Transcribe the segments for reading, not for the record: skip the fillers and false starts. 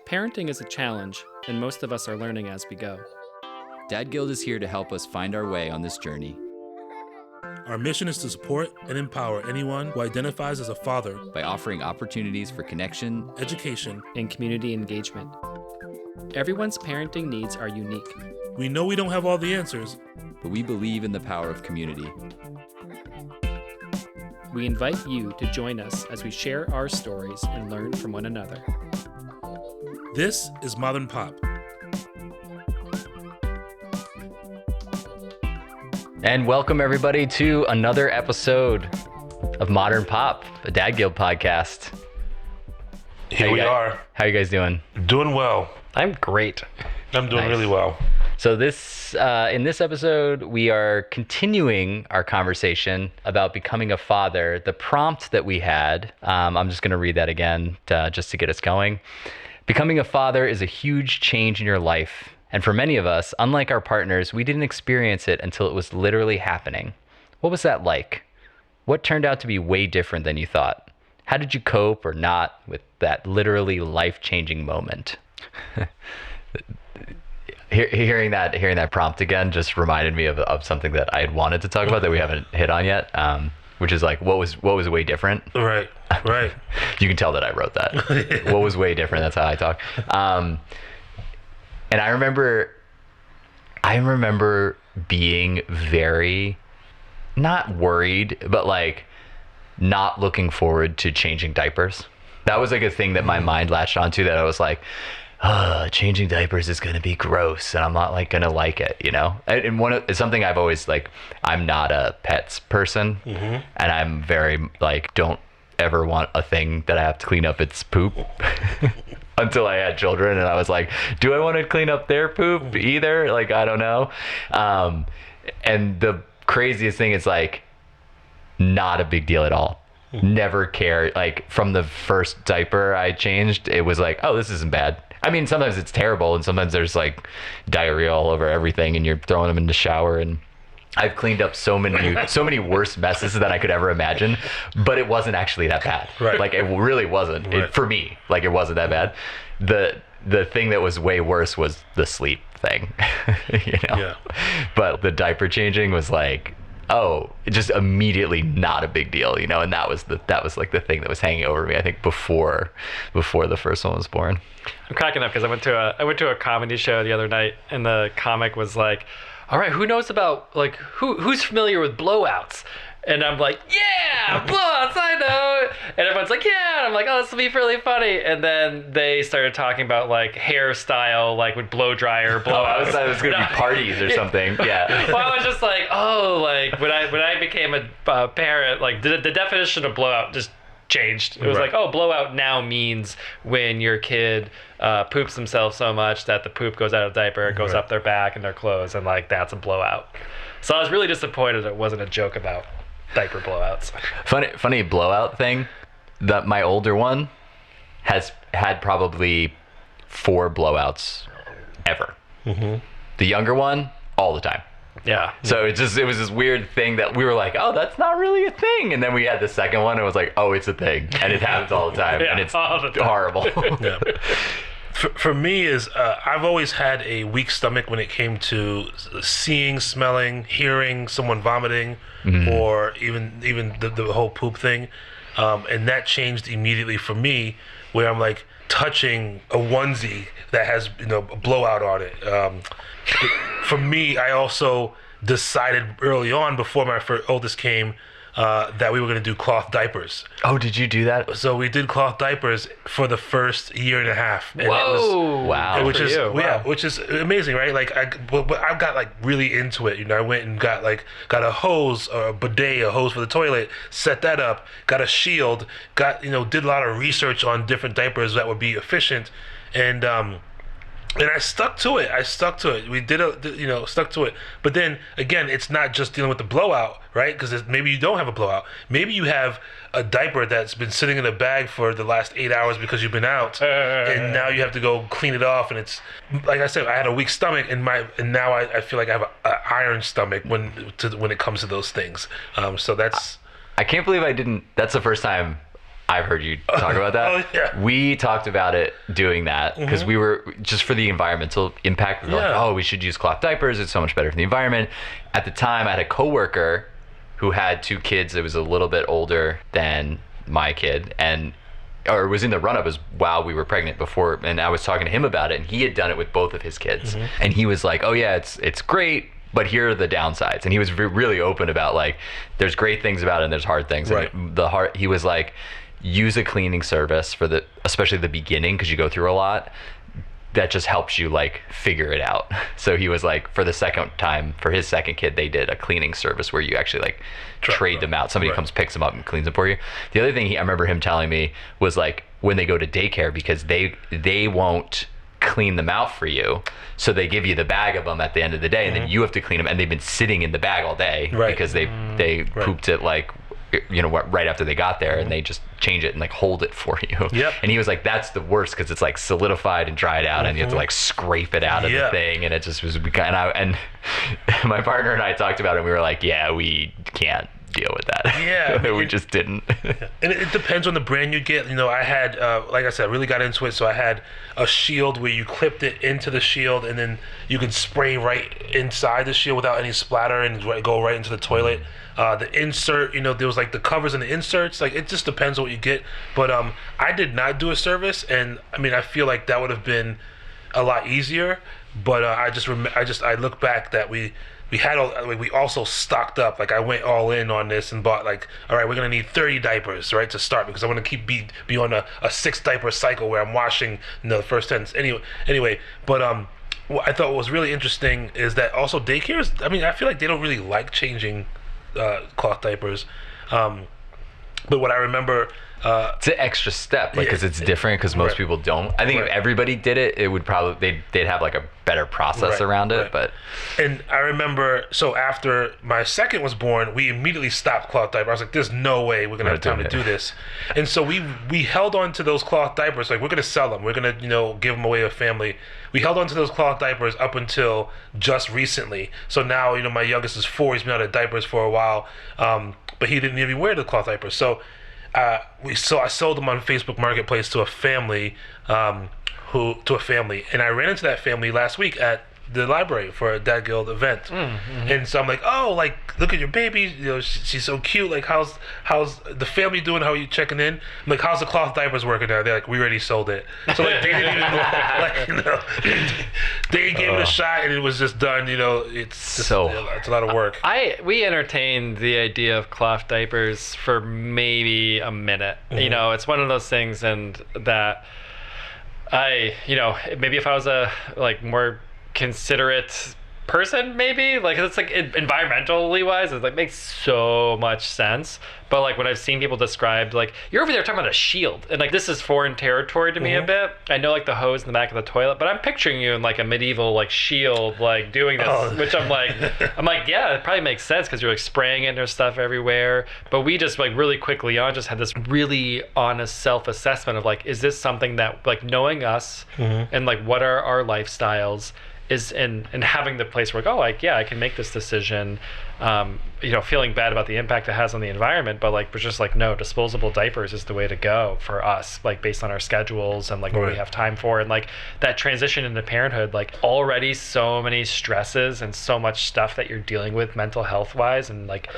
Parenting is a challenge, and most of us are learning as we go. Dad Guild is here to help us find our way on this journey. Our mission is to support and empower anyone who identifies as a father By offering opportunities for connection, education, And community engagement. Everyone's parenting needs are unique. We know we don't have all the answers. but we believe in the power of community. We invite you to join us as we share our stories and learn from one another. This is Modern Pop. And welcome everybody to another episode of Modern Pop, a Dad Guild podcast. Here we are. How you guys doing? Doing well. I'm great. I'm doing Nice. really well. So in this episode, we are continuing our conversation about becoming a father. The prompt that we had, I'm just going to read that again just to get us going. Becoming a father is a huge change in your life. And for many of us, unlike our partners, we didn't experience it until it was literally happening. What was that like? What turned out to be way different than you thought? How did you cope or not with that literally life-changing moment? Hearing that prompt again just reminded me of something that I had wanted to talk about that we haven't hit on yet, which is like what was way different. Right. You can tell that I wrote that. What was way different? That's how I talk. And I remember being very not worried, but like not looking forward to changing diapers. That was like a thing that my mind latched onto, that I was like, changing diapers is going to be gross and I'm not like going to like it, you know? And it's something I've always like, I'm not a pets person, and I'm very like, don't ever want a thing that I have to clean up its poop until I had children. And I was like, do I want to clean up their poop either? Like, I don't know. And the craziest thing is like, not a big deal at all. Never cared. Like from the first diaper I changed, it was like, oh, this isn't bad. I mean, sometimes it's terrible and sometimes there's like diarrhea all over everything and you're throwing them in the shower, and I've cleaned up so many worse messes than I could ever imagine, but it wasn't actually that bad. Right. Like it really wasn't. Right. For me, like it wasn't that bad. The thing that was way worse was the sleep thing, you know? Yeah. But the diaper changing was like, oh, just immediately not a big deal, you know? And that was like the thing that was hanging over me, I think, before the first one was born. I'm cracking up because I went to a comedy show the other night, and the comic was like, all right, who knows about, like, who's familiar with blowouts? And I'm like, yeah, blowouts, I know. And everyone's like, yeah. And I'm like, oh, this will be really funny. And then they started talking about like hairstyle, like with blow dryer, blowouts. Oh, I thought it was going to be parties or something. Yeah. Well, I was just like, oh, like when I became a parent, like the definition of blowout just changed. It was Right. like, oh, blowout now means when your kid poops themselves so much that the poop goes out of the diaper, it goes Right. up their back and their clothes, and like that's a blowout. So I was really disappointed it wasn't a joke about diaper blowouts. Funny blowout thing, that my older one has had probably 4 blowouts ever. The younger one, all the time. Yeah. So it was this weird thing that we were like, oh, that's not really a thing. And then we had the second one and it was like, oh, it's a thing. And it happens all the time. Yeah, And it's all the time. horrible. Yeah. For me is I've always had a weak stomach when it came to seeing, smelling, hearing someone vomiting, or even the whole poop thing, and that changed immediately for me, where I'm like touching a onesie that has a blowout on it. For me, I also decided early on, before my oldest came, that we were going to do cloth diapers. Oh, did you do that? So we did cloth diapers for the first year and a half. And Whoa! Wow. which for is you. yeah, Wow. which is amazing, right? Like I got like really into it. I went and got a hose, or a bidet, a hose for the toilet, set that up, got a shield, did a lot of research on different diapers that would be efficient, and I stuck to it. We stuck to it. But then again, it's not just dealing with the blowout, right? Because maybe you don't have a blowout. Maybe you have a diaper that's been sitting in a bag for the last 8 hours because you've been out, and now you have to go clean it off. And it's like I said, I had a weak stomach, and now I feel like I have an iron stomach when it comes to those things. So that's. I can't believe I didn't. That's the first time I've heard you talk about that. Oh, yeah. We talked about it doing that because we were just for the environmental impact. We were like, oh, we should use cloth diapers. It's so much better for the environment. At the time, I had a coworker who had 2 kids that was a little bit older than my kid, or was in the run-up as while we were pregnant before, and I was talking to him about it, and he had done it with both of his kids, and he was like, oh yeah, it's great, but here are the downsides. And he was really open about like, there's great things about it and there's hard things. Right. And he was like, use a cleaning service for especially the beginning, because you go through a lot. That just helps you like figure it out. So he was like, for the second time, for his second kid, they did a cleaning service where you actually like trade them out. Somebody comes, picks them up and cleans them for you. The other thing I remember him telling me was like, when they go to daycare, because they won't clean them out for you, so they give you the bag of them at the end of the day, and then you have to clean them, and they've been sitting in the bag all day because they pooped it like, you know what, right after they got there, and they just change it and like hold it for you. Yep. And he was like, that's the worst, because it's like solidified and dried out, and you have to like scrape it out of the thing, and it just was kind of, and my partner and I talked about it, and we were like, yeah, we can't deal with that. Yeah. We just didn't. And it depends on the brand you get. You know, I had, like I said, I really got into it. So I had a shield where you clipped it into the shield, and then you could spray right inside the shield without any splatter and go right into the toilet. The insert, you know, there was like the covers and the inserts. Like, it just depends on what you get. But I did not do a service, and I mean, I feel like that would have been a lot easier. But I look back that we also stocked up. Like, I went all in on this and bought like, all right, we're gonna need 30 diapers, right, to start, because I want to be on a 6 diaper cycle where I'm washing, you know, the first 10. Anyway, but what I thought was really interesting is that also daycares, I mean, I feel like they don't really like changing cloth diapers, but what I remember, it's an extra step, like, because it's different, because most people don't. I think if everybody did it, it would probably they'd have like a better process around it. But and I remember, so after my second was born, we immediately stopped cloth diapers. I was like, there's no way we're gonna have time to do this. And so we held on to those cloth diapers, like, we're gonna sell them, we're gonna, you know, give them away to family. We held on to those cloth diapers up until just recently. So now, you know, my youngest is 4. He's been out of diapers for a while, but he didn't even wear the cloth diapers. So I sold them on Facebook Marketplace to a family, and I ran into that family last week at the library for a Dad Guild event, and so I'm like, oh, like, look at your baby, you know, she's so cute. Like, how's the family doing? How are you checking in? I'm like, how's the cloth diapers working out? They're like, we already sold it. So like, they didn't even like, you know, they gave it a shot and it was just done. You know, it's a lot of work. We entertained the idea of cloth diapers for maybe a minute. You know, it's one of those things, and that you know, maybe if I was a like more considerate person, maybe, like, it's like environmentally wise, it like makes so much sense. But like, when I've seen people described, like, you're over there talking about a shield, and like, this is foreign territory to me a bit. I know like the hose in the back of the toilet, but I'm picturing you in like a medieval like shield, like doing this, which I'm like, yeah, it probably makes sense, because you're like spraying it and there's stuff everywhere. But we just like really quickly on just had this really honest self-assessment of like, is this something that, like, knowing us and like what are our lifestyles is, and having the place where, oh, like, yeah, I can make this decision, you know, feeling bad about the impact it has on the environment, but like, we're just like, no, disposable diapers is the way to go for us, like, based on our schedules and like what we have time for. And like, that transition into parenthood, like, already so many stresses and so much stuff that you're dealing with mental health wise, and like,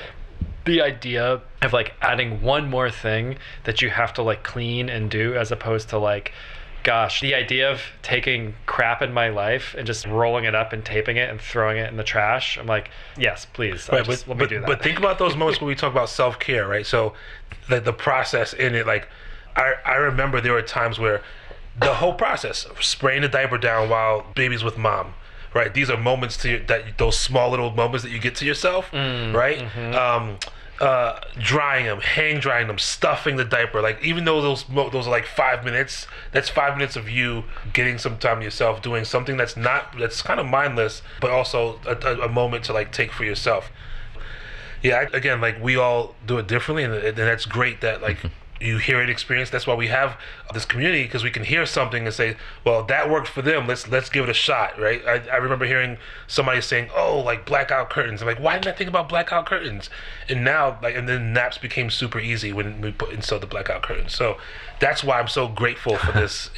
the idea of like adding one more thing that you have to like clean and do, as opposed to like, gosh, the idea of taking crap in my life and just rolling it up and taping it and throwing it in the trash, I'm like, yes, please, let me do that. But think about those moments when we talk about self-care, right? So the process in it, like, I remember there were times where the whole process, spraying the diaper down while baby's with mom, right? These are moments those small little moments that you get to yourself, right? Drying them, hang drying them, stuffing the diaper. Like, even though those are like 5 minutes, that's 5 minutes of you getting some time to yourself, doing something that's kind of mindless, but also a moment to like take for yourself. Yeah, again, like, we all do it differently, and that's great that like you hear it experience. That's why we have this community, because we can hear something and say, well, that worked for them, let's give it a shot, right? I remember hearing somebody saying, oh, like blackout curtains. I'm like, why didn't I think about blackout curtains? And now, like, and then naps became super easy when we installed the blackout curtains. So that's why I'm so grateful for this,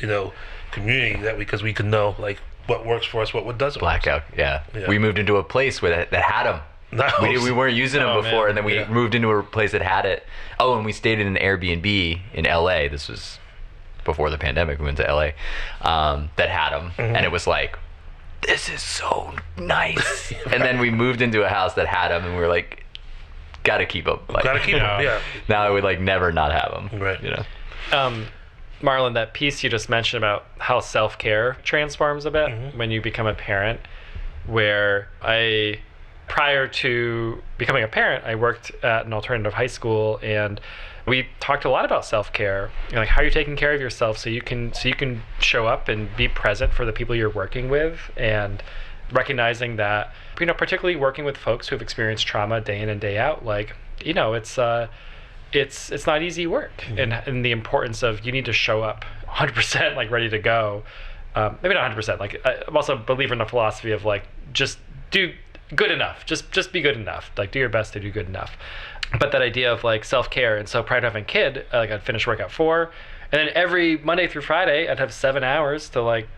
community, because we can know like what works for us, what doesn't. Blackout, yeah. We moved into a place where that had them. Nice. We weren't using them before, man. and then we moved into a place that had it. Oh, and we stayed in an Airbnb in LA. This was before the pandemic. We went to LA, that had them, and it was like, this is so nice. And then we moved into a house that had them, and we were like, gotta keep them. Like, Gotta keep them, yeah. Now I would like never not have them. Right. Marlon, that piece you just mentioned about how self-care transforms a bit when you become a parent, where prior to becoming a parent, I worked at an alternative high school, and we talked a lot about self-care, like how you're taking care of yourself so you can show up and be present for the people you're working with, and recognizing that, particularly working with folks who have experienced trauma day in and day out, like, it's not easy work, and the importance of, you need to show up 100% like ready to go. Maybe not 100%. Like, I'm also a believer in the philosophy of like, just do good enough. Just be good enough. Like, do your best to do good enough. But that idea of like self-care, and so prior to having a kid, like I'd finish work at 4, and then every Monday through Friday I'd have 7 hours to like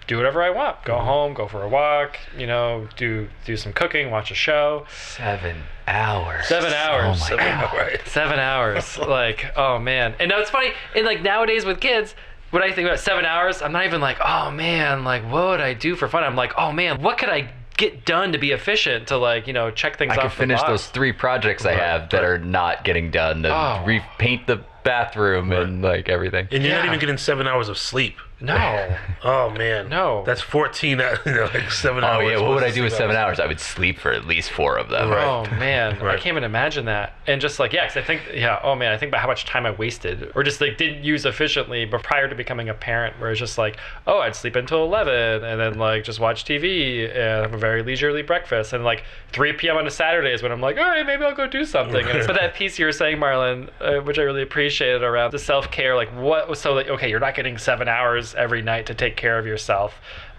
do whatever I want. Go home, go for a walk, do some cooking, watch a show. 7 hours. 7 hours. Oh my God. Right. 7 hours. Like, oh man. And now it's funny, and like nowadays with kids, when I think about 7 hours, I'm not even like, oh man, like what would I do for fun? I'm like, oh man, what could I get done to be efficient, to like, check things off. I could finish the box. those 3 projects I have that are not getting done. Repaint the bathroom and like everything. And you're not even getting 7 hours of sleep. No. Oh man. No. That's 14. Like 7 hours. Oh yeah. What would I do with 7 hours? I would sleep for at least 4 of them. Right. Oh man, Right. I can't even imagine that. And just like, because I think, oh man, I think about how much time I wasted, or just like didn't use efficiently, but prior to becoming a parent, where it's just like, oh, I'd sleep until 11, and then like just watch TV and have a very leisurely breakfast, and like 3 p.m. on a Saturday is when I'm like, all right, maybe I'll go do something. But that piece you were saying, Marlon, which I really appreciated, around the self-care, like what, so like, okay, you're not getting 7 hours every night to take care of yourself.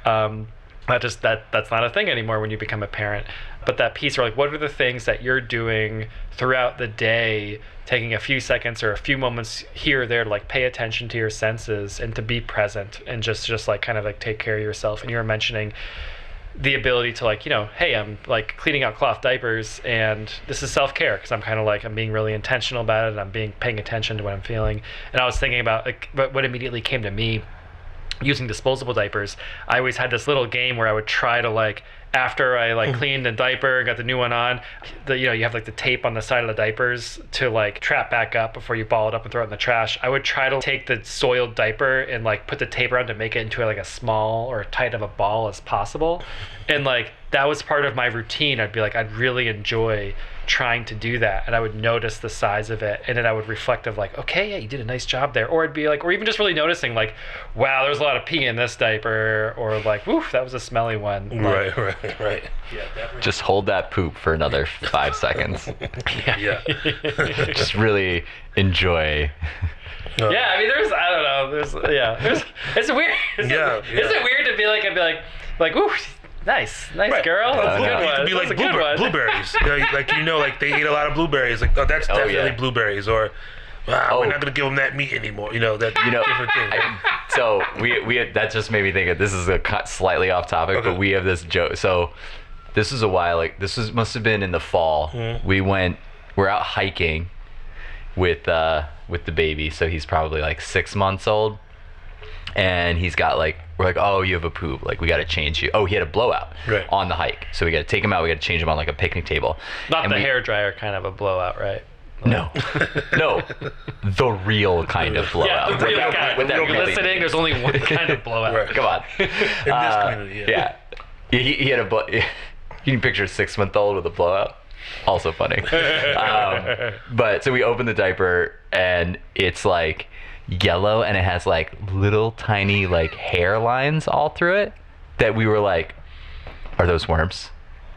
That's not a thing anymore when you become a parent. But that piece, or like, what are the things that you're doing throughout the day, taking a few seconds or a few moments here or there to like pay attention to your senses and to be present, and just like kind of like take care of yourself. And you were mentioning the ability to like, hey, I'm like cleaning out cloth diapers, and this is self-care because I'm kind of like, I'm being really intentional about it, and I'm paying attention to what I'm feeling. And I was thinking about like what immediately came to me using disposable diapers. I always had this little game where I would try to like, after I like cleaned the diaper, got the new one on, you have like the tape on the side of the diapers to like trap back up before you ball it up and throw it in the trash. I would try to take the soiled diaper and like put the tape around to make it into like a small or tight of a ball as possible. And like, that was part of my routine. I'd be like, I'd really enjoy trying to do that, and I would notice the size of it, and then I would reflect of like, okay, yeah, you did a nice job there. Or I'd be like, or even just really noticing like, wow, there's a lot of pee in this diaper, or like, woof, that was a smelly one. Like, Right. yeah, definitely. Just hold that poop for another 5 seconds. Yeah. Just really enjoy. Yeah, I mean, I don't know, it's weird. Is it weird to be like, I'd be like, ooh, nice Right. girl. That's a It good one. could be like That's a good one. blueberries. Like they ate a lot of blueberries. Like, oh, that's definitely yeah. blueberries. Or, wow, Oh. we're not gonna give them that meat anymore. That different thing. So that just made me think of, this is a slightly off topic, Okay. but we have this joke. So this is a while, like must have been in the fall. We're out hiking with the baby. So he's probably like 6 months old, and he's got like, we're like, oh, you have a poop, like we got to change you. Oh, he had a blowout Right. on the hike, so we got to take him out. We got to change him on like a picnic table. Not And the we- hair dryer kind of a blowout, right? No, the real kind of blowout. Yeah, the real kind. With that You're really- listening, there's only one kind of blowout. Right. Come on. In this community, yeah. He had you can picture a 6-month-old with a blowout. Also funny. But so we open the diaper, and it's like yellow, and it has like little tiny like hair lines all through it, that we were like, are those worms?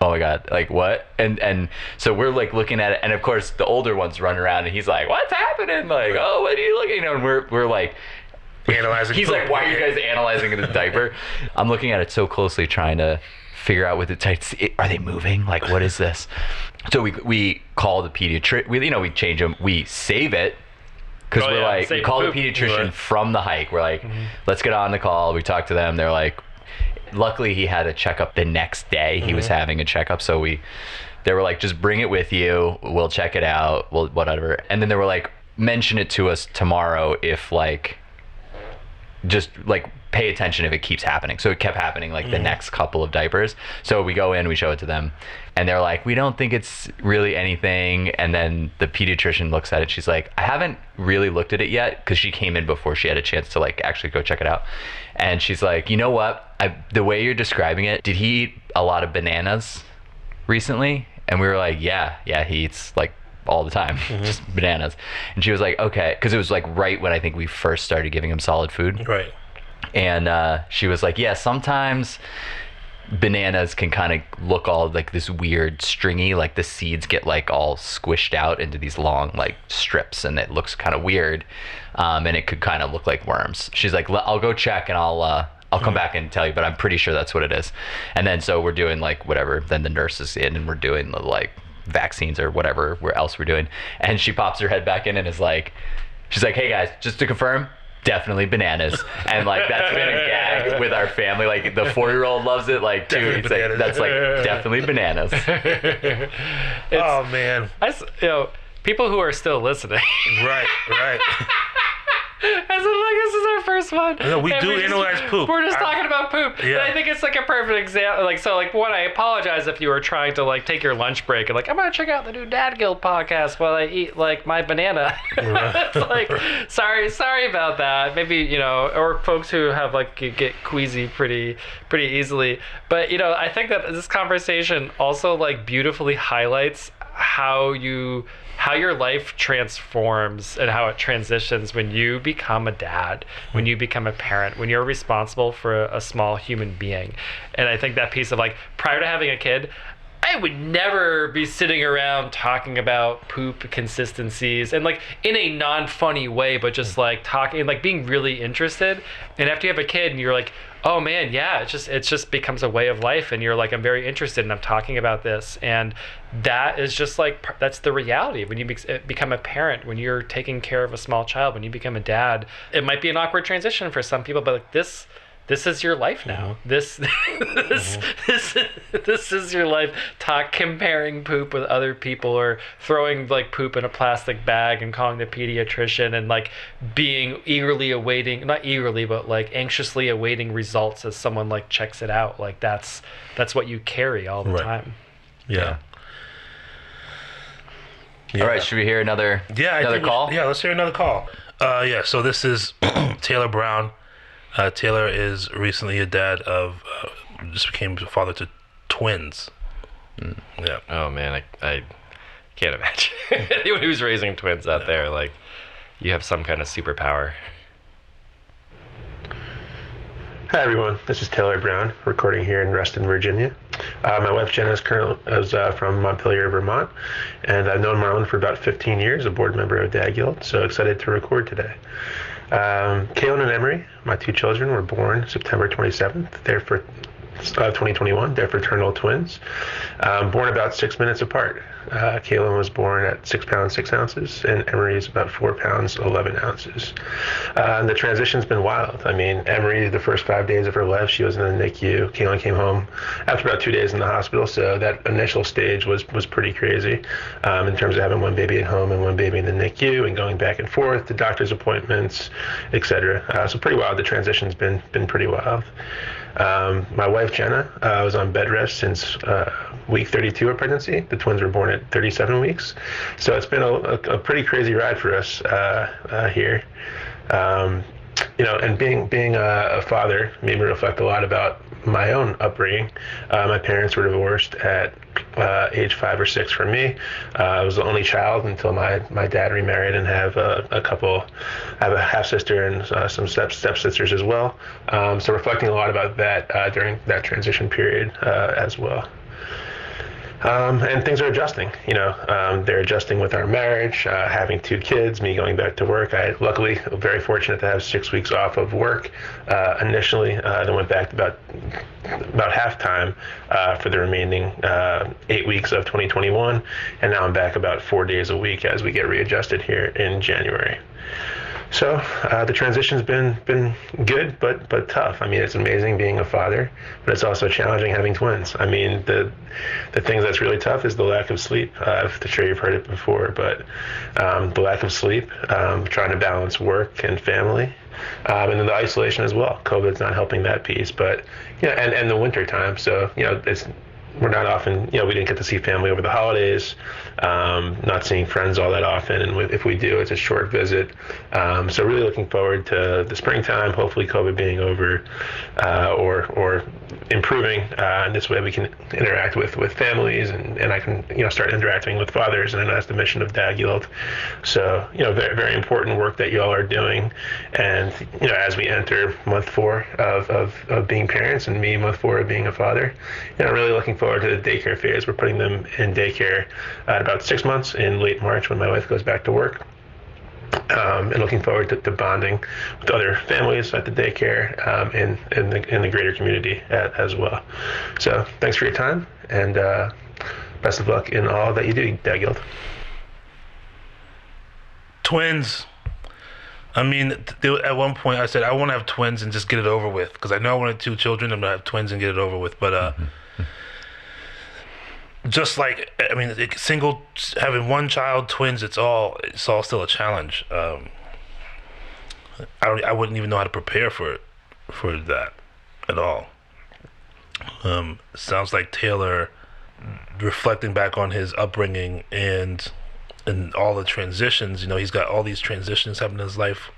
oh my God, like what? And so we're like looking at it, and of course the older ones run around, and he's like, what's happening? Like, oh, what are you looking at? And we're like, Analyzing. he's like, why are you guys analyzing the diaper? I'm looking at it so closely, trying to figure out with the tights, are they moving? Like, what is this? So we call the pediatrician. We change them. We save it because we're like, we call the pediatrician from the hike. We're like, let's get on the call. We talk to them. They're like, luckily he had a checkup the next day. He was having a checkup, so they were like, just bring it with you. We'll check it out. We'll whatever. And then they were like, mention it to us tomorrow if like, just like pay attention if it keeps happening. So it kept happening like the next couple of diapers. So we go in, we show it to them, and they're like, we don't think it's really anything. And then the pediatrician looks at it. She's like, I haven't really looked at it yet, because she came in before she had a chance to like actually go check it out. And she's like, you know what? The way you're describing it, did he eat a lot of bananas recently? And we were like, yeah, he eats like all the time, just bananas. And she was like, okay, because it was like right when I think we first started giving him solid food. Right. And she was like, yeah, sometimes bananas can kind of look all like this weird stringy, like the seeds get like all squished out into these long like strips, and it looks kind of weird, and it could kind of look like worms. She's like, I'll go check and I'll come back and tell you, but I'm pretty sure that's what it is. And then so we're doing like whatever, then the nurse is in and we're doing the like vaccines or whatever else we're doing, and she pops her head back in and is like, she's like, hey guys, just to confirm, definitely bananas. And like that's been a gag with our family. Like the 4-year-old loves it, like too. It's like, that's like definitely bananas. Oh man. People who are still listening. Right. I said, like, this is our first one. No, we do analyze poop. We're just talking about poop. Yeah. And I think it's like a perfect example. Like, so, like, one, I apologize if you were trying to, like, take your lunch break and, like, I'm going to check out the new Dad Guild podcast while I eat, like, my banana. It's like, sorry about that. Maybe, or folks who have, like, get queasy pretty easily. But, I think that this conversation also, like, beautifully highlights how your life transforms and how it transitions when you become a dad, when you become a parent, when you're responsible for a small human being. And I think that piece of like, prior to having a kid, I would never be sitting around talking about poop consistencies and like in a non-funny way, but just like talking, like being really interested. And after you have a kid and you're like, oh man, yeah, it just becomes a way of life. And you're like, I'm very interested and I'm talking about this. And that is just like, that's the reality. When you become a parent, when you're taking care of a small child, when you become a dad, it might be an awkward transition for some people, but like this is your life now. This is your life. Comparing poop with other people, or throwing like poop in a plastic bag and calling the pediatrician, and like being eagerly awaiting, not eagerly, but like anxiously awaiting results as someone like checks it out. Like that's what you carry all the time. Yeah. All right, should we hear another call? Let's hear another call. So this is Taylor Brown. Taylor is recently a dad of, just became a father to twins. Yeah. Oh man, I can't imagine anyone who's raising twins out there. Like, you have some kind of superpower. Hi everyone, this is Taylor Brown, recording here in Reston, Virginia. My wife Jenna is from Montpelier, Vermont, and I've known Marlon for about 15 years, a board member of Dad Guild, so excited to record today. Kaylin and Emery, my two children, were born September 27th. They're for 2021. They're fraternal twins, born about 6 minutes apart. Kaylin was born at 6 pounds 6 ounces, and Emery is about 4 pounds 11 ounces. And the transition's been wild. I mean, Emery, the first 5 days of her life, she was in the NICU. Kaylin came home after about 2 days in the hospital, so that initial stage was pretty crazy, in terms of having one baby at home and one baby in the NICU and going back and forth to doctor's appointments, etc. So pretty wild. The transition's been pretty wild. My wife Jenna was on bed rest since week 32 of pregnancy. The twins were born at 37 weeks, so it's been a pretty crazy ride for us here. And being a father made me reflect a lot about my own upbringing. My parents were divorced at age 5 or 6 for me. I was the only child until my dad remarried and have I have a half sister and some stepsisters as well. So reflecting a lot about that during that transition period as well. And things are adjusting. They're adjusting with our marriage, having 2 kids, me going back to work. I luckily very fortunate to have 6 weeks off of work initially. Then went back to about half time for the remaining 8 weeks of 2021, and now I'm back about 4 days a week as we get readjusted here in January. So the transition's been good, but tough. I mean, it's amazing being a father, but it's also challenging having twins. I mean, the things that's really tough is the lack of sleep. I'm sure you've heard it before, but the lack of sleep, trying to balance work and family, and then the isolation as well. COVID's not helping that piece, but and the winter time. So we're not often, we didn't get to see family over the holidays, not seeing friends all that often, and if we do, it's a short visit. So really looking forward to the springtime, hopefully COVID being over, or improving, and this way we can interact with families, and I can, start interacting with fathers, and that's the mission of Dad Guild. So, very, very important work that y'all are doing, and, as we enter month 4 of being parents, and me month 4 of being a father, really looking forward to the daycare phase. We're putting them in daycare at about 6 months in late March when my wife goes back to work. And looking forward to bonding with other families at the daycare, in the greater community as well. So thanks for your time, and best of luck in all that you do, Dad Guild. Twins. I mean, at one point I said I want to have twins and just get it over with, because I know I wanted 2 children. I'm gonna have twins and get it over with. But just like, I mean, having 1 child, twins, it's all still a challenge. I wouldn't even know how to prepare for that at all. Sounds like Taylor, reflecting back on his upbringing and all the transitions, he's got all these transitions happening in his life,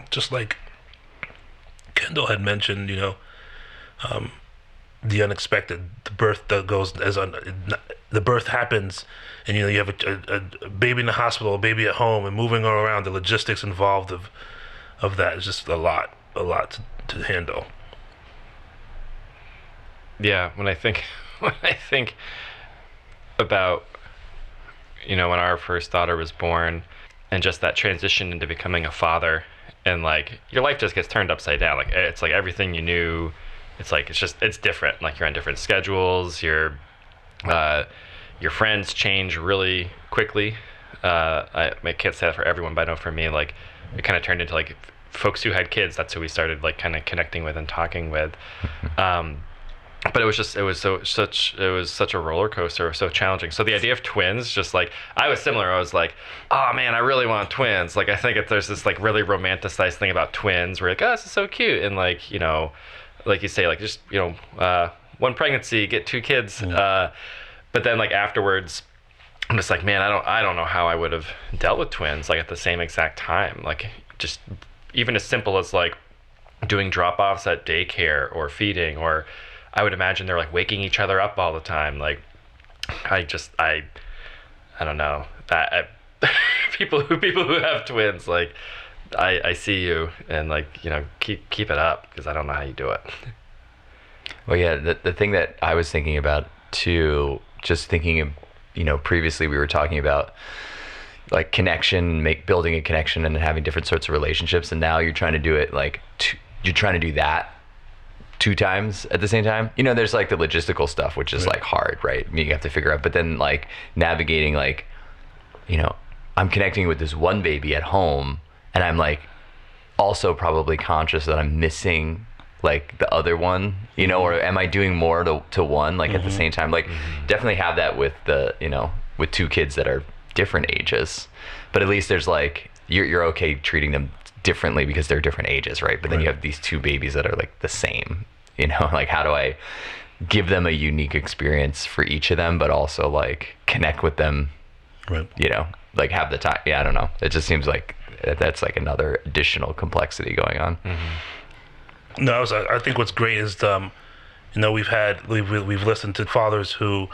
just like Kendall had mentioned, the unexpected, the birth that goes the birth happens, and you have a baby in the hospital, a baby at home, and moving all around. The logistics involved of that is just a lot to handle. Yeah, when I think about when our first daughter was born, and just that transition into becoming a father, and like your life just gets turned upside down. Like it's like everything you knew. It's like it's different. Like you're on different schedules. Your friends change really quickly. I can't say that for everyone, but I know for me, like it kind of turned into like folks who had kids. That's who we started like kind of connecting with and talking with. But it was such a roller coaster. It was so challenging. So the idea of twins, just like I was similar. I was like, oh man, I really want twins. Like I think there's this like really romanticized thing about twins where you're like, oh, this is so cute, and like like you say, like just 1 pregnancy, get 2 kids. But then like afterwards, I'm just like, man, I don't know how I would have dealt with twins like at the same exact time. Like just even as simple as like doing drop-offs at daycare or feeding, or I would imagine they're like waking each other up all the time. Like I don't know. People who have twins, like I see you, and like keep it up, because I don't know how you do it. Well, yeah, the thing that I was thinking about too, just thinking of, previously we were talking about like building a connection and having different sorts of relationships, and now you're trying to do it like you're trying to do that 2 times at the same time. There's like the logistical stuff, which is like hard, right? I mean, you have to figure out, but then like navigating, like, I'm connecting with this one baby at home, and I'm like also probably conscious that I'm missing like the other one, or am I doing more to one, like at the same time? Like definitely have that with with 2 kids that are different ages, but at least there's like, you're okay treating them differently because they're different ages, right? But then you have these 2 babies that are like the same, like how do I give them a unique experience for each of them, but also like connect with them, right? Like have the time. I don't know. It just seems like that's like another additional complexity going on. No, I think what's great is we've listened to fathers who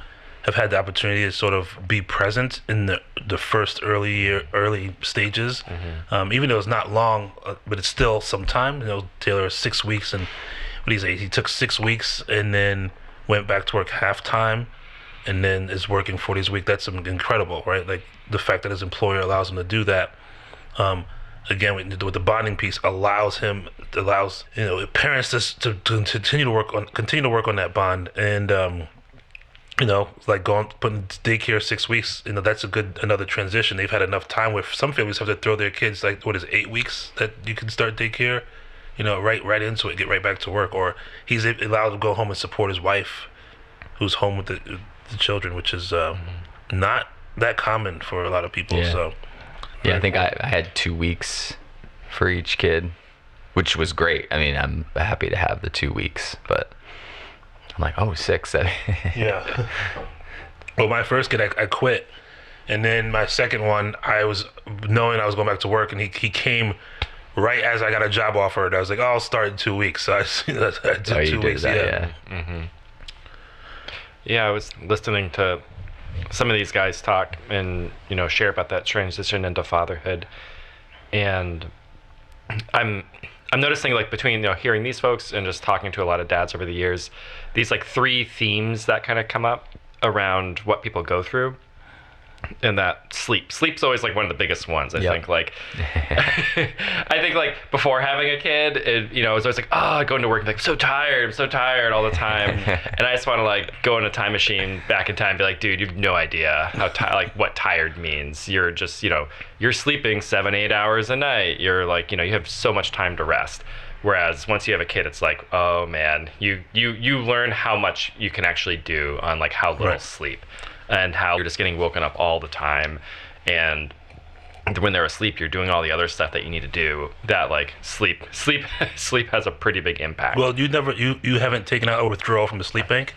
have had the opportunity to sort of be present in the first early stages, even though it's not long, but it's still some time. Taylor is 6 weeks, and what he took 6 weeks and then went back to work half time, and then is working 4 days a week. That's incredible, right? Like the fact that his employer allows him to do that. Again, with the bonding piece, allows parents to continue to work on that bond, and like putting daycare 6 weeks. That's another transition. They've had enough time where some families have to throw their kids, like, what is it, 8 weeks that you can start daycare, right into it, get right back to work, or he's allowed to go home and support his wife, who's home with the children, which is not that common for a lot of people. Yeah. So. Yeah, I think I had 2 weeks for each kid, which was great. I mean, I'm happy to have the 2 weeks, but I'm like, 6. Yeah. Well, my first kid, I quit. And then my second one, I was knowing I was going back to work, and he came right as I got a job offer. And I was like, I'll start in 2 weeks. So I did 2 weeks. Yeah. Mm-hmm. Yeah, I was listening to some of these guys talk and share about that transition into fatherhood, and I'm noticing, like, between hearing these folks and just talking to a lot of dads over the years, these like 3 themes that kind of come up around what people go through. And that sleep's always like one of the biggest ones. I think, like, I think, like, before having a kid, it was always like, going to work and like, I'm so tired all the time. And I just want to, like, go in a time machine back in time and be like, dude, you have no idea how what tired means. You're just, you're sleeping 7-8 hours a night. You're like, you have so much time to rest. Whereas once you have a kid, it's like, oh man, you learn how much you can actually do on, like, how little sleep. And how you're just getting woken up all the time, and when they're asleep, you're doing all the other stuff that you need to do. That, like, sleep has a pretty big impact. Well, you haven't taken out a withdrawal from the sleep bank?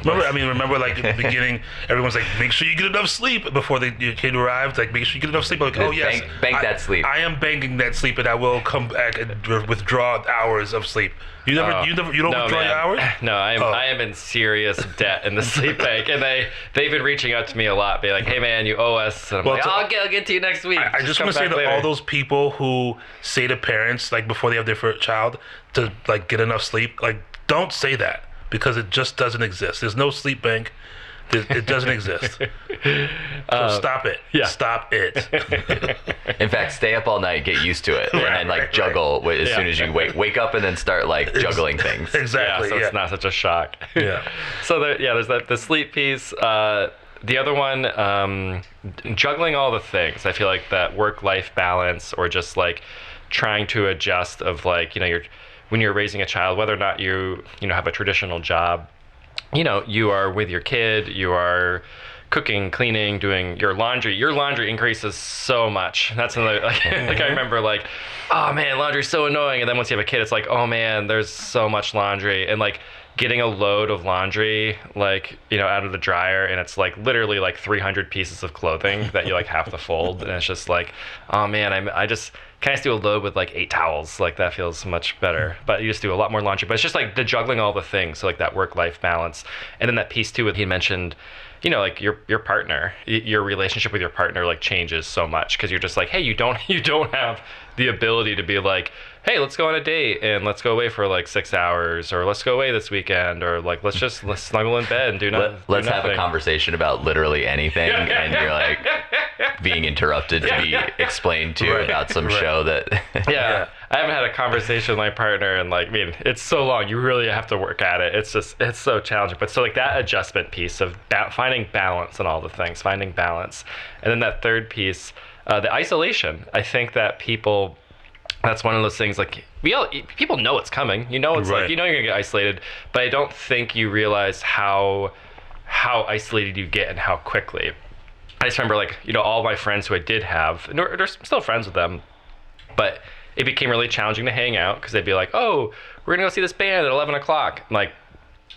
Remember, like, at the beginning, everyone's like, make sure you get enough sleep before your kid arrived. Like, make sure you get enough sleep. I'm like, oh yes, bank that sleep. I am banking that sleep, and I will come back and withdraw hours of sleep. You don't withdraw your hours? No, I am in serious debt in the sleep bank, and they've been reaching out to me a lot, being like, hey man, you owe us. And I'm like, I'll get to you next week. I just want to say to all those people who say to parents, like, before they have their first child, to, like, get enough sleep, like, don't say that, because it just doesn't exist. There's no sleep bank. It doesn't exist. So stop it. Yeah. Stop it. In fact, stay up all night, get used to it, and then, like, juggle as soon as you wake up, and then start, like, juggling things. Exactly. So it's not such a shock. Yeah. So there's the sleep piece. The other one, juggling all the things. I feel like that work-life balance, or just, like, trying to adjust of, like, when you're raising a child, whether or not you have a traditional job, you are with your kid, you are cooking, cleaning, doing your laundry. Your laundry increases so much. That's another, like, like, I remember, like, oh man, laundry's so annoying. And then once you have a kid, it's like, oh man, there's so much laundry. And, like, getting a load of laundry, like, out of the dryer, and it's, like, literally, like, 300 pieces of clothing that you, like, have to fold. And it's just like, oh man, I just do a load with, like, 8 towels. Like, that feels much better. But you just do a lot more laundry. But it's just, like, the juggling all the things. So, like, that work-life balance. And then that piece too, he mentioned, like, your partner, your relationship with your partner, like, changes so much, because you're just like, hey, you don't have the ability to be like, hey, let's go on a date and let's go away for, like, 6 hours, or let's go away this weekend, or, like, let's snuggle in bed and do nothing. Let's have a conversation about literally anything, and you're, like, being interrupted to be explained to about some show that. Yeah. I haven't had a conversation with my partner, and, like, I mean, it's so long. You really have to work at it. It's so challenging. But so, like, that adjustment piece of finding balance in all the things, finding balance, and then that third piece, the isolation. I think that people. That's one of those things, like, people know it's coming. It's right. like, you're gonna get isolated, but I don't think you realize how isolated you get and how quickly. I just remember, like, all my friends who I did have, and they're still friends with them, but it became really challenging to hang out, because they'd be like, oh, we're gonna go see this band at 11 o'clock. I'm like,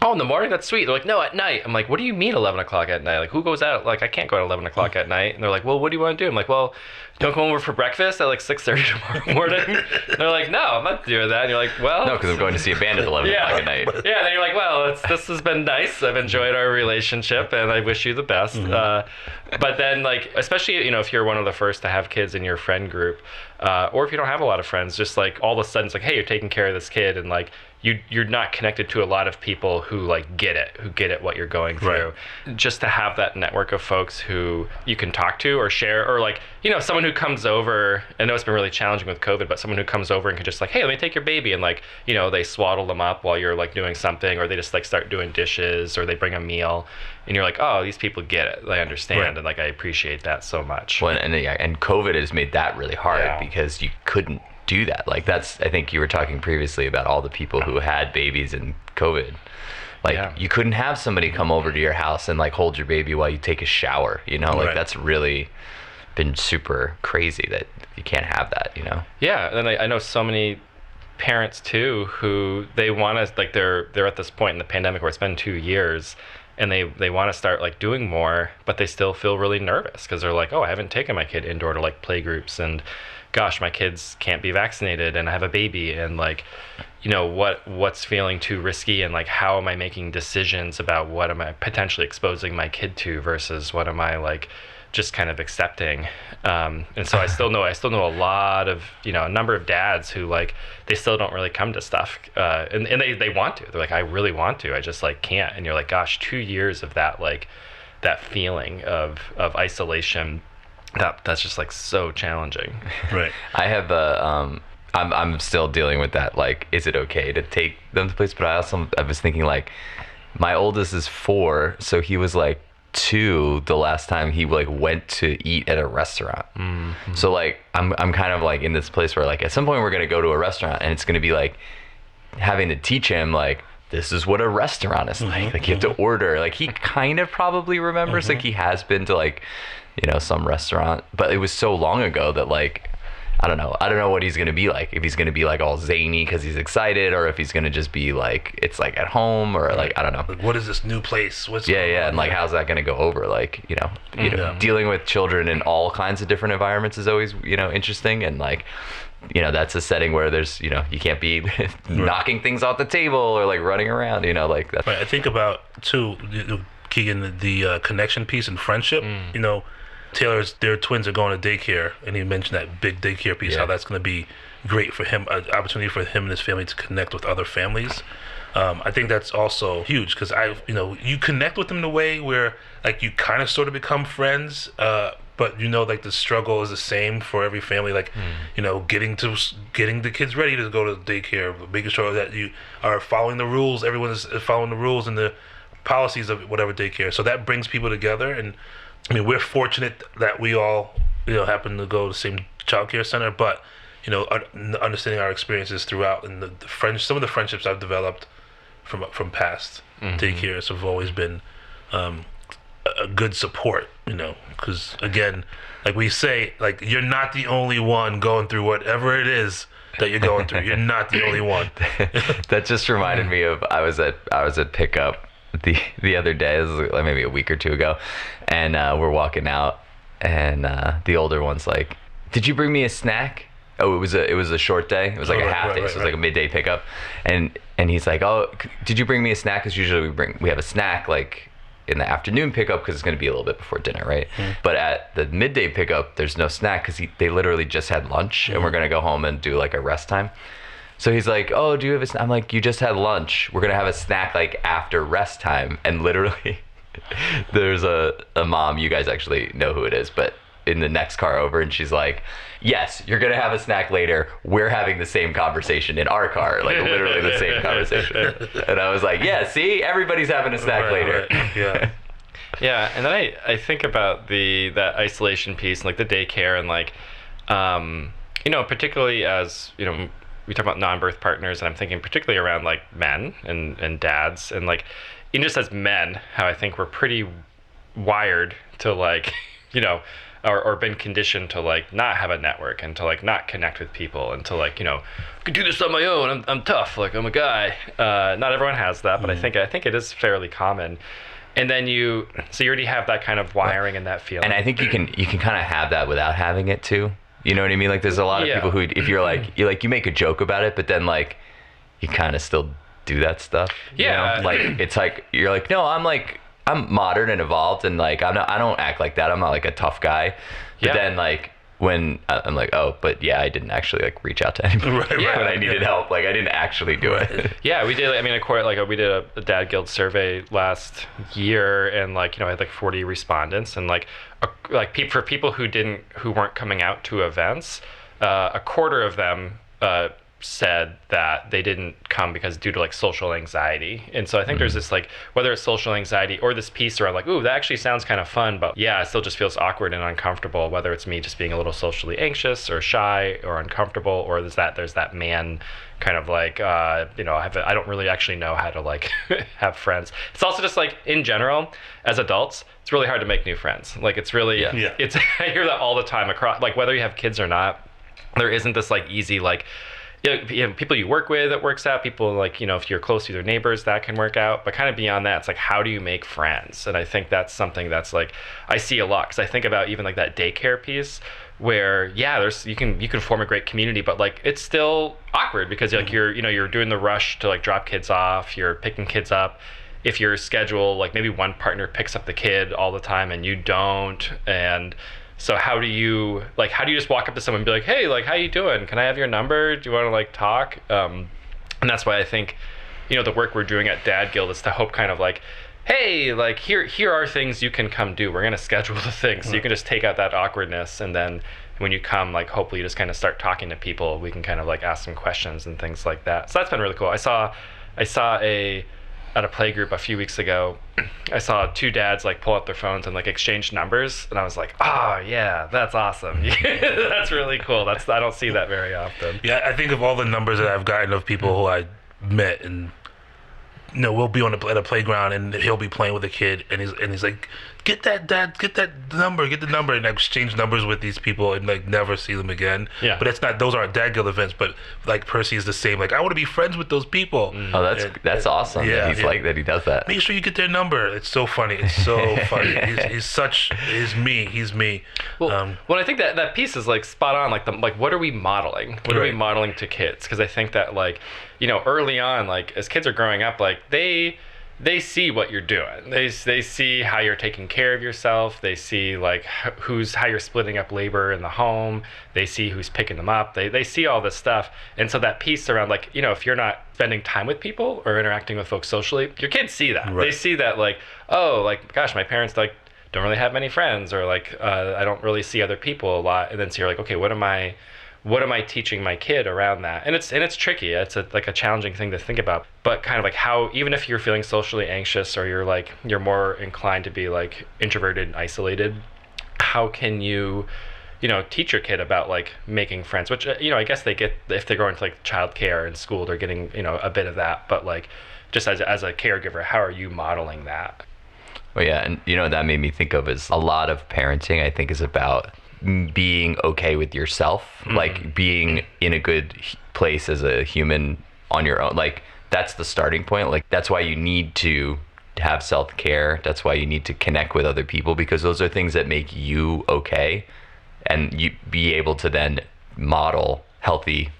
oh, in the morning? That's sweet. They're like, no, at night. I'm like, what do you mean 11 o'clock at night? Like, who goes out? Like, I can't go at 11 o'clock at night. And they're like, well, what do you want to do? I'm like, well, don't come over for breakfast at, like, 6:30 tomorrow morning. And they're like, no, I'm not doing that. And you're like, well. No, because I'm going to see a band at 11 o'clock at night. Yeah, and then you're like, well, this has been nice. I've enjoyed our relationship, and I wish you the best. Mm-hmm. But then, like, especially, if you're one of the first to have kids in your friend group, or if you don't have a lot of friends, just, like, all of a sudden it's like, hey, you're taking care of this kid, and, like, you're not connected to a lot of people who like get it what you're going through. Right. Just to have that network of folks who you can talk to or share, or like, you know, someone who comes over. I know it's been really challenging with COVID, but someone who comes over and can just like, hey, let me take your baby, and like, you know, they swaddle them up while you're like doing something, or they just like start doing dishes, or they bring a meal, and you're like, oh, these people get it, they understand. Right. And like I appreciate that so much. Well, and COVID has made that really hard because you couldn't do that. Like that's, I think you were talking previously about all the people who had babies in COVID. Like you couldn't have somebody come over to your house and like hold your baby while you take a shower, you know, like that's really been super crazy that you can't have that, you know? Yeah. And I know so many parents too, who they want to, like they're at this point in the pandemic where it's been 2 years, and they want to start like doing more, but they still feel really nervous because they're like, oh, I haven't taken my kid indoor to like play groups, and gosh, my kids can't be vaccinated, and I have a baby, and like, you know, what's feeling too risky, and like how am I making decisions about what am I potentially exposing my kid to versus what am I like just kind of accepting. And so I still know a lot of, you know, a number of dads who like they still don't really come to stuff, and they want to. They're like, I really want to, I just like can't. And you're like, gosh, 2 years of that, like that feeling of isolation, that's just like so challenging. Right. I have I'm still dealing with that. Like, is it okay to take them to places? But I was thinking like, my oldest is 4, so he was like 2 the last time he like went to eat at a restaurant. Mm-hmm. So like, I'm kind of like in this place where like at some point we're gonna go to a restaurant, and it's gonna be like having to teach him like, this is what a restaurant is like. Like you have to order. Like he kind of probably remembers, like he has been to like, you know, some restaurant, but it was so long ago that like, I don't know what he's gonna be like. If he's gonna be like all zany because he's excited, or if he's gonna just be like, it's like at home, or like, I don't know. Like, what is this new place? What's and like, how's that gonna go over? Like, you know, dealing with children in all kinds of different environments is always, you know, interesting. And like, you know, that's a setting where there's, you know, you can't be knocking things off the table or like running around, you know, like that. Right. I think about too, Keegan, the connection piece and friendship. You know, their twins are going to daycare, and he mentioned that big daycare piece, how that's going to be great for him, an opportunity for him and his family to connect with other families. I think that's also huge because you connect with them in a way where like you kind of sort of become friends, but you know, like the struggle is the same for every family. Like, you know, getting the kids ready to go to daycare, making sure that you are following the rules. Everyone is following the rules and the policies of whatever daycare. So that brings people together. And I mean, we're fortunate that we all, you know, happen to go to the same childcare center, but, you know, understanding our experiences throughout, and some of the friendships I've developed from past daycares have always been a good support, you know, because again, like we say, like you're not the only one going through whatever it is that you're going through. You're not the only one. That just reminded me of I was at pickup the other day. This was like maybe a week or 2 ago, and we're walking out, and the older one's like, "Did you bring me a snack?" Oh, it was a short day. It was like a half day, so it was like a midday pickup, and he's like, "Oh, did you bring me a snack?" Because usually we have a snack like in the afternoon pickup because it's going to be a little bit before dinner, right? But at the midday pickup, there's no snack because they literally just had lunch, and we're going to go home and do like a rest time. So he's like, "Oh, do you have a snack?" I'm like, "You just had lunch. We're going to have a snack like after rest time." And literally there's a mom, you guys actually know who it is, but in the next car over, and she's like, "Yes, you're going to have a snack later. We're having the same conversation in our car," like literally the same conversation. And I was like, "Yeah, see, everybody's having a snack later." Right. Yeah. Yeah, and then I think about that isolation piece, like the daycare, and like, you know, particularly as, you know, we talk about non-birth partners, and I'm thinking particularly around like men and dads, and like, even just as men, how I think we're pretty wired to like, you know, or been conditioned to like not have a network, and to like not connect with people, and to like, you know, I can do this on my own. I'm tough. Like I'm a guy. Not everyone has that, but I think it is fairly common. And then you already have that kind of wiring and that feeling. And I think you can kind of have that without having it too. You know what I mean? Like there's a lot of people who, if you're like, you make a joke about it, but then like you kind of still do that stuff. Yeah. You know? Like it's like you're like, no, I'm modern and evolved, and like I don't act like that. I'm not like a tough guy. But then like when I'm like, oh, but yeah, I didn't actually like reach out to anyone when I needed help. Like I didn't actually do it. Yeah, we did. I mean, we did a Dad Guild survey last year, and like, you know, I had like 40 respondents, and like for people who weren't coming out to events, a quarter of them said that they didn't come because due to like social anxiety. And so I think there's this like, whether it's social anxiety or this piece around like, ooh, that actually sounds kind of fun, but yeah, it still just feels awkward and uncomfortable, whether it's me just being a little socially anxious or shy or uncomfortable, or there's that man kind of like, you know, I don't really actually know how to like have friends. It's also just like in general, as adults, it's really hard to make new friends. Like it's really, it's, I hear that all the time across, like whether you have kids or not, there isn't this like easy, like, you know, people you work with, it works out. People like, you know, if you're close to your neighbors, that can work out. But kind of beyond that, it's like, how do you make friends? And I think that's something that's like, I see a lot, because I think about even like that daycare piece where, yeah, you can form a great community, but like it's still awkward because like you're doing the rush to like drop kids off, you're picking kids up. If your schedule, like maybe one partner picks up the kid all the time and you don't, and so how do you just walk up to someone and be like, hey, like, how you doing? Can I have your number? Do you want to like talk? And that's why I think, you know, the work we're doing at Dad Guild is to hope kind of like, hey, like here are things you can come do. We're going to schedule the things. So you can just take out that awkwardness. And then when you come, like, hopefully you just kind of start talking to people. We can kind of like ask some questions and things like that. So that's been really cool. I saw at a play group a few weeks ago, I saw two dads like pull out their phones and like exchange numbers, and I was like, oh yeah, that's awesome. That's really cool. I don't see that very often. Yeah, I think of all the numbers that I've gotten of people who I met, and you know, we'll be at a playground and he'll be playing with a kid, and he's like, get the number, and I exchange numbers with these people and like never see them again. Yeah. But those aren't Dad Guild events, but like Percy is the same. Like, I want to be friends with those people. Oh, that's awesome. Yeah, He's like that. He does that. Make sure you get their number. It's so funny. It's so funny. He's me. Well, I think that piece is like spot on. Like what are we modeling? What are we modeling to kids? Because I think that like, you know, early on, like as kids are growing up, like they see what you're doing. They see how you're taking care of yourself. They see like how you're splitting up labor in the home. They see who's picking them up. They see all this stuff. And so that piece around like, you know, if you're not spending time with people or interacting with folks socially, your kids see that. Right. They see that like, oh, like, gosh, my parents like don't really have many friends, or like I don't really see other people a lot. And then so you're like, okay, what am I teaching my kid around that? And it's tricky. It's like a challenging thing to think about, but kind of like how, even if you're feeling socially anxious or you're more inclined to be like introverted and isolated, how can you know, teach your kid about like making friends, which, you know, I guess they get, if they go into like childcare and school, they're getting, you know, a bit of that, but like just as a caregiver, how are you modeling that? Well, yeah. And you know, that made me think of is a lot of parenting, I think, is about being okay with yourself, like being in a good place as a human on your own. Like that's the starting point. Like that's why you need to have self-care. That's why you need to connect with other people, because those are things that make you okay, and you be able to then model healthy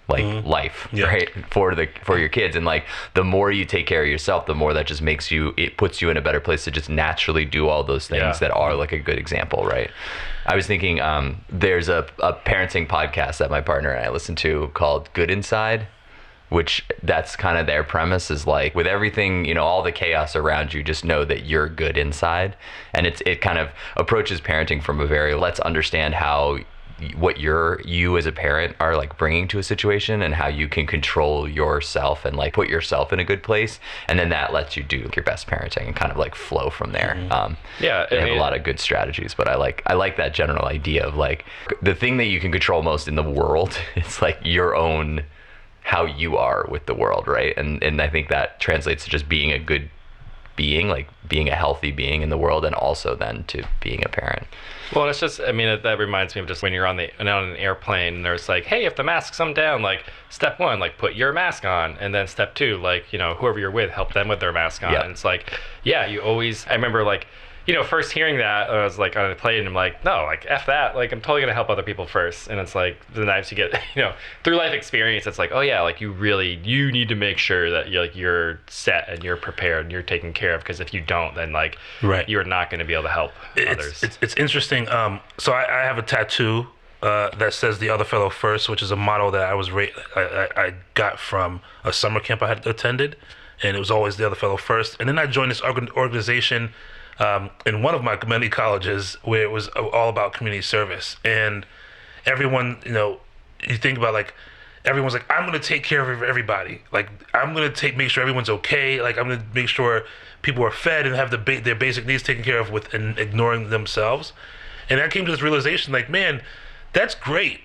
like life, right, for your kids. And like the more you take care of yourself, the more that just it puts you in a better place to just naturally do all those things that are like a good example, right? I was thinking there's a parenting podcast that my partner and I listen to called Good Inside, which that's kind of their premise, is like with everything, you know, all the chaos around you, just know that you're good inside. And it kind of approaches parenting from a very, let's understand how what you as a parent are like bringing to a situation, and how you can control yourself and like put yourself in a good place, and then that lets you do your best parenting and kind of like flow from there. They have a lot of good strategies, but I like that general idea of like the thing that you can control most in the world is like your own, how you are with the world, right? And I think that translates to just being a good being, like being a healthy being in the world, and also then to being a parent. Well, it's just, I mean, that reminds me of just when you're on an airplane and there's like, hey, if the masks come down, like step 1, like put your mask on. And then step 2, like, you know, whoever you're with, help them with their mask on. And it's like, yeah, I remember like, you know, first hearing that, I was like on a plane and I'm like, no, like F that, like I'm totally gonna help other people first. And it's like the knives you get, you know, through life experience, it's like, oh yeah, like you need to make sure that you're set and you're prepared and you're taken care of, because if you don't, then like you're not gonna be able to help others. It's interesting. So I have a tattoo that says the other fellow first, which is a motto that I got from a summer camp I had attended, and it was always the other fellow first. And then I joined this organization in one of my many colleges where it was all about community service. And everyone, you think about like, everyone's like, I'm going to take care of everybody. Like, I'm going to make sure everyone's okay. Like, I'm going to make sure people are fed and have their basic needs taken care of and ignoring themselves. And I came to this realization, like, man, that's great.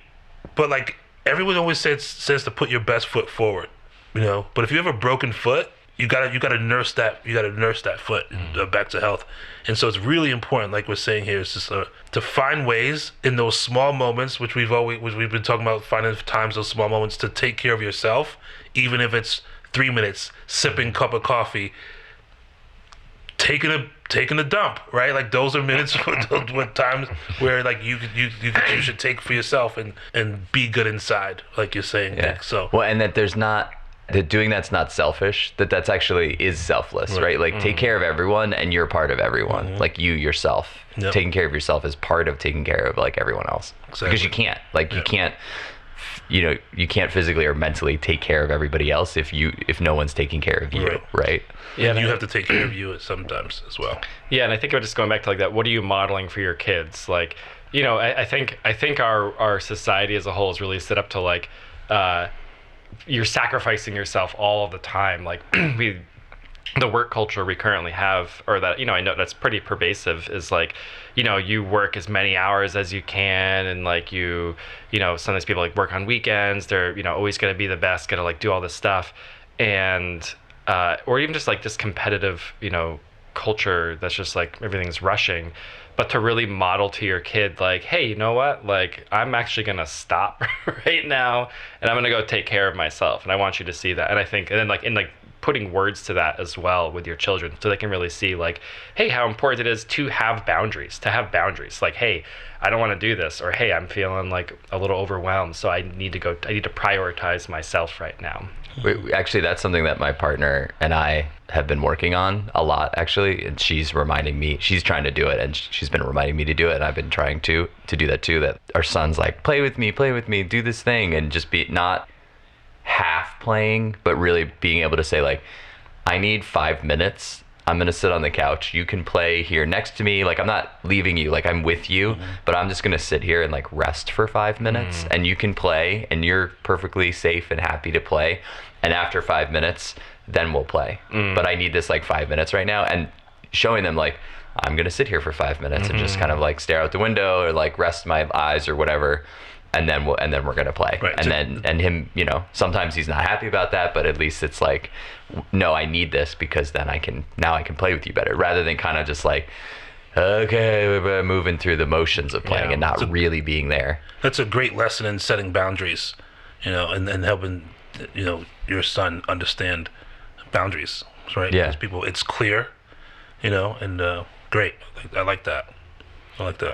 But like, everyone always says to put your best foot forward, But if you have a broken foot, you gotta nurse that foot back to health. And so it's really important, like we're saying here, is just to find ways in those small moments, which we've been talking about, finding times, those small moments to take care of yourself, even if it's 3 minutes, sipping cup of coffee, taking a dump, right? Like those are minutes with times where like you should take for yourself and be good inside, like you're saying, Nick. So and that doing that's not selfish, that's actually is selfless, right? Like take care of everyone and you're part of everyone. Like you yourself. Yep. Taking care of yourself is part of taking care of like everyone else. Exactly. Because you can't. Like you can't you can't physically or mentally take care of everybody else if no one's taking care of you, right? Yeah, and you have to take care of you sometimes as well. Yeah, and I think we're just going back to like that. What are you modeling for your kids? Like, I think our society as a whole is really set up to like, you're sacrificing yourself all of the time. Like the work culture we currently have, or that, I know that's pretty pervasive, is like, you work as many hours as you can, and like sometimes people like work on weekends. They're, always going to be the best, going to like do all this stuff. And, or even just like this competitive, culture that's just like everything's rushing. But to really model to your kid, like, hey, you know what? Like, I'm actually going to stop right now and I'm going to go take care of myself. And I want you to see that. And I think, and then like in like putting words to that as well with your children, so they can really see like, hey, how important it is to have boundaries, Like, hey, I don't want to do this, or hey, I'm feeling like a little overwhelmed, so I need to prioritize myself right now. Actually, that's something that my partner and I have been working on a lot, actually. And she's trying to do it, and she's been reminding me to do it. And I've been trying to do that too, that our son's like, play with me, do this thing, and just be not half playing, but really being able to say like, I need 5 minutes. I'm going to sit on the couch. You can play here next to me. Like, I'm not leaving you. Like, I'm with you, but I'm just going to sit here and like rest for 5 minutes, and you can play, and you're perfectly safe and happy to play. And after 5 minutes, then we'll play. But I need this like 5 minutes right now. And showing them like, I'm going to sit here for 5 minutes and just kind of like stare out the window or like rest my eyes or whatever. And then we're going to play. Right. And him, sometimes he's not happy about that, but at least it's like, no, I need this because then I can play with you better, rather than kind of just like, okay, we're moving through the motions of playing and not really being there. That's a great lesson in setting boundaries, and helping, your son understand boundaries, right? Yeah. Because it's clear, and great. I like that.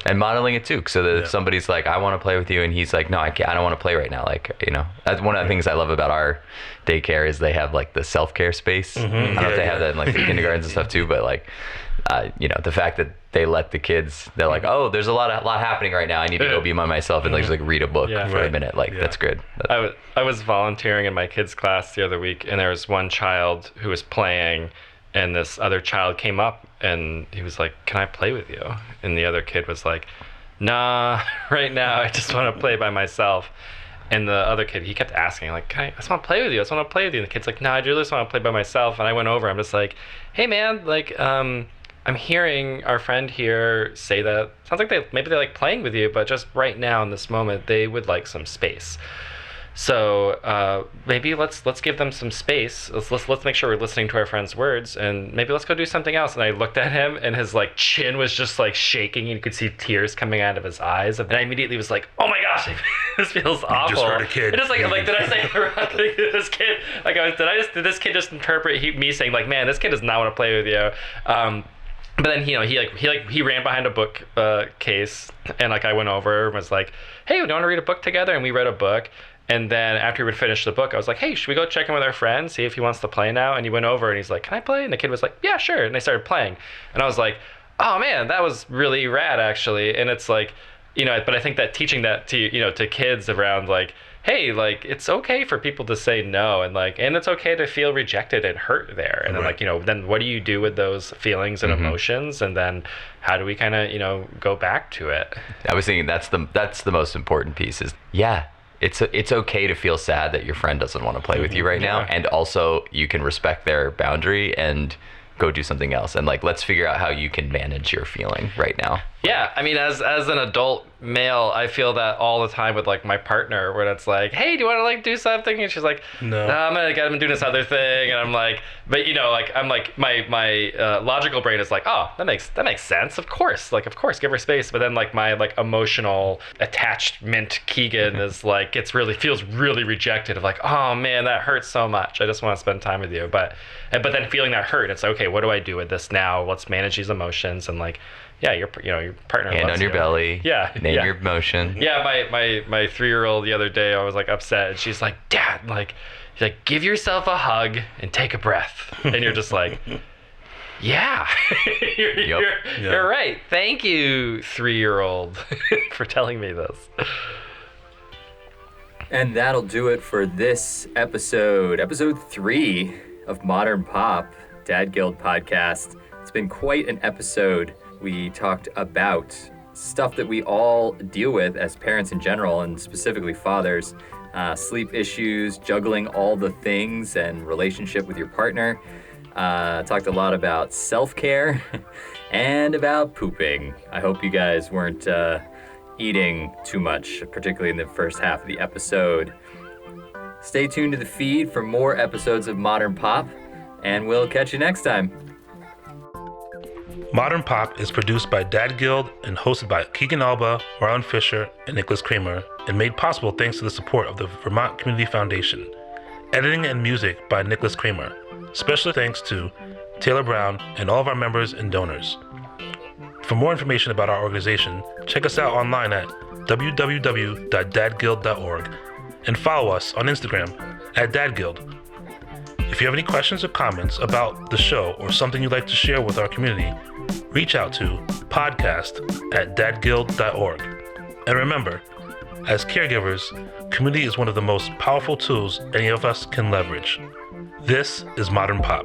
And modeling it too, so that if somebody's like, I want to play with you, and he's like, no, I can't, I don't want to play right now. Like, that's one of the things I love about our daycare is they have like the self-care space. I don't know if they have that in like the kindergartens and stuff too, but like, the fact that they let the kids, they're like, oh, there's a lot happening right now. I need to go be by myself and like just like read a book for a minute. Like, that's good. I was volunteering in my kids' class the other week, and there was one child who was playing, and this other child came up and he was like, can I play with you? And the other kid was like, nah, right now I just want to play by myself. And the other kid, he kept asking, like, I just want to play with you. And the kid's like, no, I really just want to play by myself. And I went over, I'm just like, hey man, like, I'm hearing our friend here say that sounds like maybe they like playing with you, but just right now in this moment, they would like some space. So maybe let's give them some space. Let's make sure we're listening to our friend's words, and maybe let's go do something else. And I looked at him, and his like chin was just like shaking, and you could see tears coming out of his eyes. And I immediately was like, "Oh my gosh, this feels awful." You just hurt a kid. And just like did I say the wrong thing to this kid? Like, did this kid just interpret me saying like, "Man, this kid does not want to play with you." But then he ran behind a book case, and like I went over and was like, "Hey, do you want to read a book together?" And we read a book. And then after we would finish the book, I was like, hey, should we go check in with our friend, see if he wants to play now? And he went over and he's like, can I play? And the kid was like, yeah, sure. And they started playing. And I was like, oh man, that was really rad actually. And it's like, but I think that teaching that to kids around like, hey, like it's okay for people to say no, and it's okay to feel rejected and hurt there, and then then what do you do with those feelings and emotions, and then how do we kind of go back to it? I was thinking that's the most important piece is it's okay to feel sad that your friend doesn't want to play with you right now, and also you can respect their boundary and go do something else, and let's figure out how you can manage your feeling right now. Yeah, I mean, as an adult male, I feel that all the time with my partner, where it's like, hey, do you want to do something? And she's like, no, I'm gonna do this other thing, and I'm like, but I'm like, my logical brain is like, oh, that makes sense, of course, give her space. But then my emotional attachment Keegan is feels really rejected, of oh man, that hurts so much, I just want to spend time with you. But then feeling that hurt, it's okay, what do I do with this now? Let's manage these emotions, and your partner hand loves on your you. Belly. Yeah. Name your emotion. Yeah, my 3-year-old the other day, I was upset, and she's like, Dad, she's like, give yourself a hug and take a breath. And you're just like, yeah, you're right. Thank you, 3-year-old, for telling me this. And that'll do it for this episode 3 of Modern Pop, Dad Guild podcast. It's been quite an episode. We talked about stuff that we all deal with as parents in general, and specifically fathers, sleep issues, juggling all the things, and relationship with your partner. Talked a lot about self-care and about pooping. I hope you guys weren't eating too much, particularly in the first half of the episode. Stay tuned to the feed for more episodes of Modern Pop, and we'll catch you next time. Modern Pop is produced by Dad Guild and hosted by Keegan Alba, Marlon Fisher, and Nicholas Kramer, and made possible thanks to the support of the Vermont Community Foundation. Editing and music by Nicholas Kramer. Special thanks to Taylor Brown and all of our members and donors. For more information about our organization, check us out online at www.dadguild.org and follow us on Instagram at dadguild. If you have any questions or comments about the show or something you'd like to share with our community, reach out to podcast@dadguild.org. And remember, as caregivers, community is one of the most powerful tools any of us can leverage. This is Modern Pop.